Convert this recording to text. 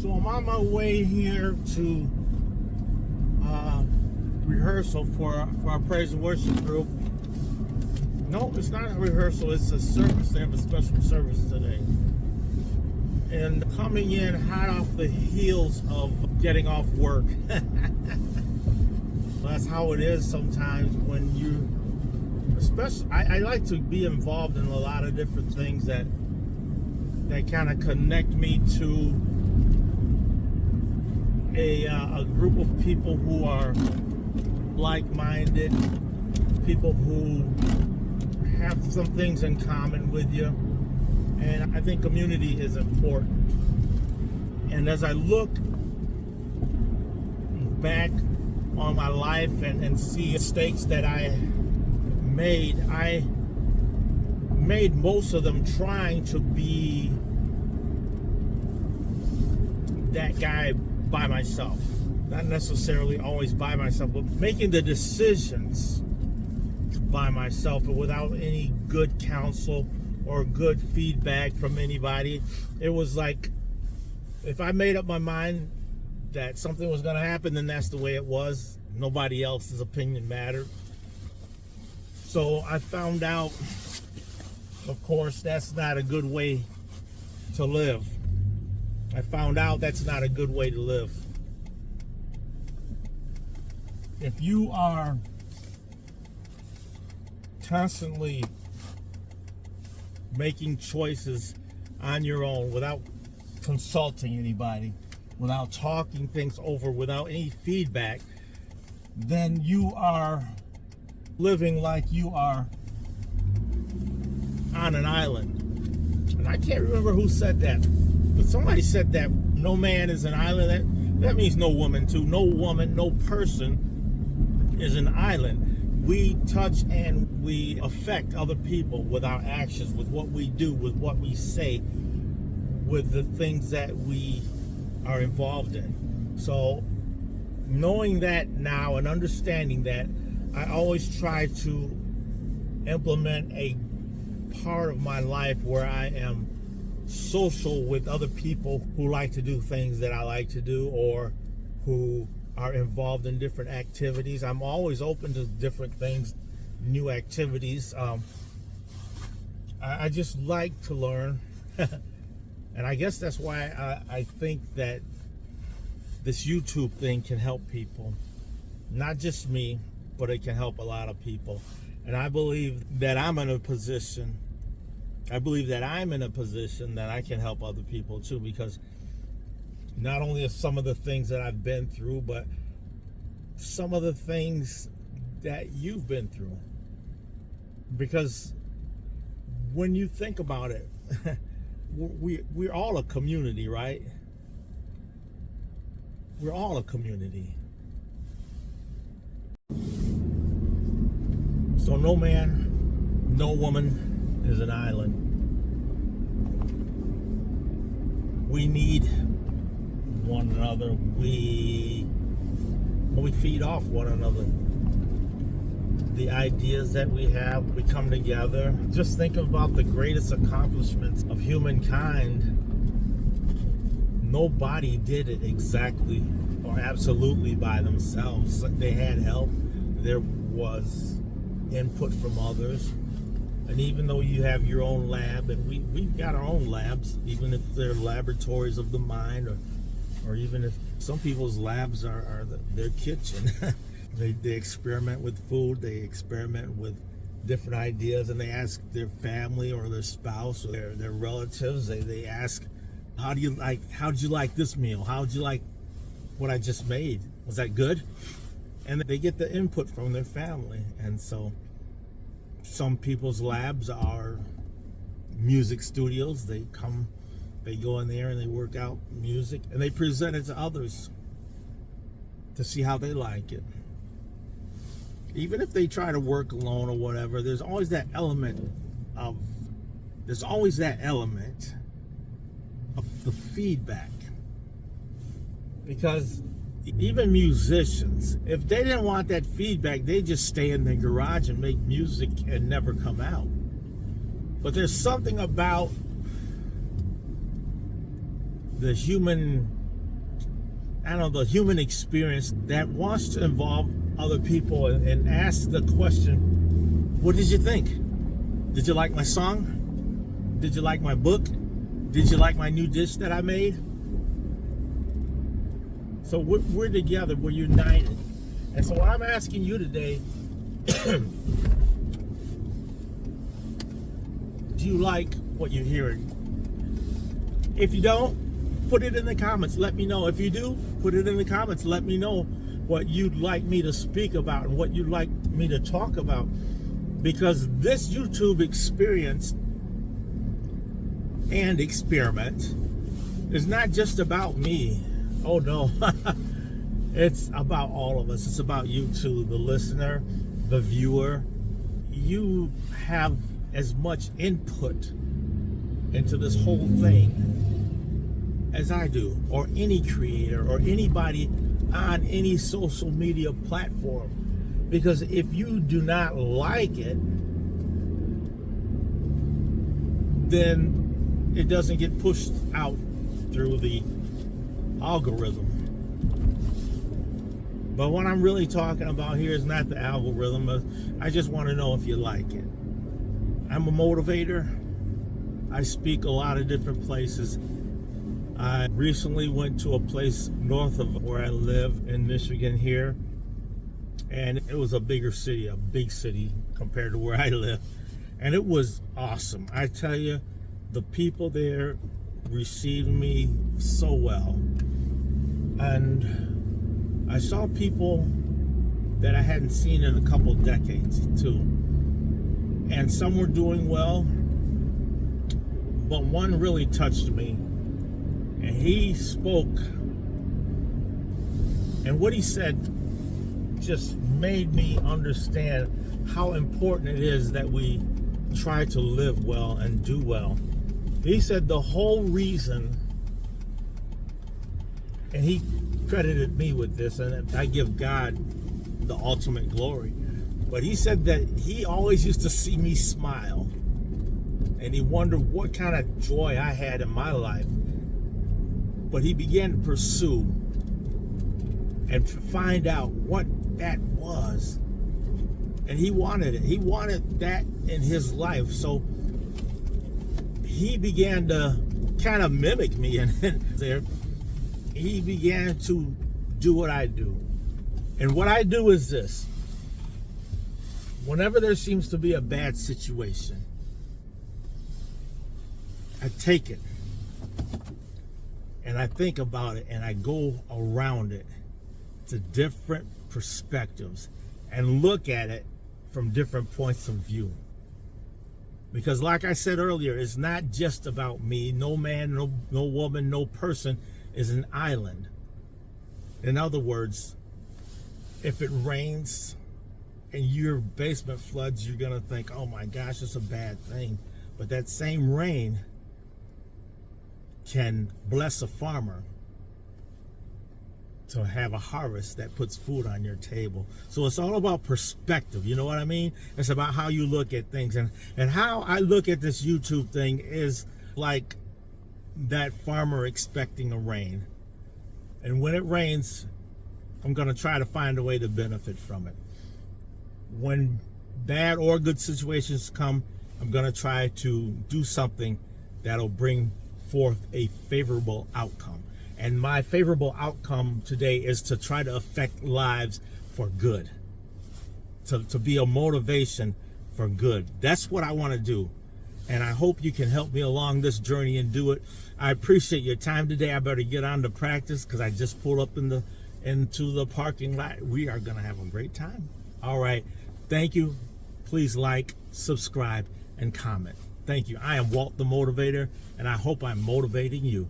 So I'm on my way here to rehearsal for our praise and worship group. No, it's not a rehearsal, it's a service. They have a special service today. And coming in hot off the heels of getting off work. That's how it is sometimes when you, especially, I like to be involved in a lot of different things that kind of connect me to a group of people who are like-minded, people who have some things in common with you. And I think community is important. And as I look back on my life and see mistakes that I made most of them trying to be that guy by myself. Not necessarily always by myself, but making the decisions by myself and without any good counsel or good feedback from anybody. It was like, if I made up my mind that something was going to happen, then that's the way it was. Nobody else's opinion mattered. So I found out, of course, that's not a good way to live. I found out that's not a good way to live. If you are constantly making choices on your own without consulting anybody, without talking things over, without any feedback, then you are living like you are on an island. And I can't remember who said that, but somebody said that no man is an island. That means no woman too. No woman, no person is an island. We touch and we affect other people with our actions, with what we do, with what we say, with the things that we are involved in. So knowing that now and understanding that, I always try to implement a part of my life where I am social with other people who like to do things that I like to do, or who are involved in different activities. I'm always open to different things, new activities. I just like to learn. And I guess that's why I think that this YouTube thing can help people. Not just me, but it can help a lot of people. And I believe that I'm in a position that I can help other people too, because not only of some of the things that I've been through, but some of the things that you've been through. Because when you think about it, we're all a community, right? We're all a community. So no man, no woman is an island. We need one another. We feed off one another. The ideas that we have, we come together. Just think about the greatest accomplishments of humankind. Nobody did it exactly or absolutely by themselves. They had help. There was input from others. And even though you have your own lab, and we've got our own labs, even if they're laboratories of the mind, or even if some people's labs are their kitchen. They experiment with food, they experiment with different ideas, and they ask their family or their spouse or their relatives, they ask, how'd you like this meal? How'd you like what I just made? Was that good? And they get the input from their family. And so some people's labs are music studios. They go in there and they work out music and they present it to others to see how they like it. Even if they try to work alone or whatever, there's always that element of the feedback. Because even musicians, if they didn't want that feedback, they just stay in their garage and make music and never come out. But there's something about the human I don't know, the human experience that wants to involve other people and ask the question, what did you think? Did you like my song? Did you like my book? Did you like my new dish that I made? So we're together, we're united. And so what I'm asking you today, do you like what you're hearing? If you don't, put it in the comments, let me know. If you do, put it in the comments, let me know what you'd like me to speak about and what you'd like me to talk about. Because this YouTube experience and experiment is not just about me. Oh no, it's about all of us. It's about you too, the listener, the viewer. You have as much input into this whole thing as I do, or any creator, or anybody on any social media platform. Because if you do not like it, then it doesn't get pushed out through the algorithm. But what I'm really talking about here is not the algorithm. I just want to know if you like it. I'm a motivator. I speak a lot of different places. I recently went to a place north of where I live in Michigan here, and it was a bigger city, a big city compared to where I live, and it was awesome. I tell you, the people there received me so well, and I saw people that I hadn't seen in a couple decades too, and some were doing well, but one really touched me. And he spoke, and what he said just made me understand how important it is that we try to live well and do well. He said the whole reason, and he credited me with this, and I give God the ultimate glory, but he said that he always used to see me smile, and he wondered what kind of joy I had in my life. But he began to pursue and to find out what that was. And he wanted it. He wanted that in his life. So he began to kind of mimic me. And there, he began to do what I do. And what I do is this. Whenever there seems to be a bad situation, I take it. And I think about it, and I go around it to different perspectives and look at it from different points of view. Because like I said earlier, it's not just about me. No man, no woman, no person is an island. In other words, if it rains and your basement floods, you're gonna think, oh my gosh, it's a bad thing. But that same rain can bless a farmer to have a harvest that puts food on your table. So it's all about perspective, you know what I mean? It's about how you look at things. And how I look at this YouTube thing is like that farmer expecting a rain. And when it rains, I'm gonna try to find a way to benefit from it. When bad or good situations come, I'm gonna try to do something that'll bring forth a favorable outcome. And my favorable outcome today is to try to affect lives for good, to be a motivation for good. That's what I want to do, and I hope you can help me along this journey and do it. I appreciate your time today. I better get on to practice because I just pulled up into the parking lot. We are gonna have a great time. All right, thank you. Please like, subscribe, and comment. Thank you. I am Walt the Motivator, and I hope I'm motivating you.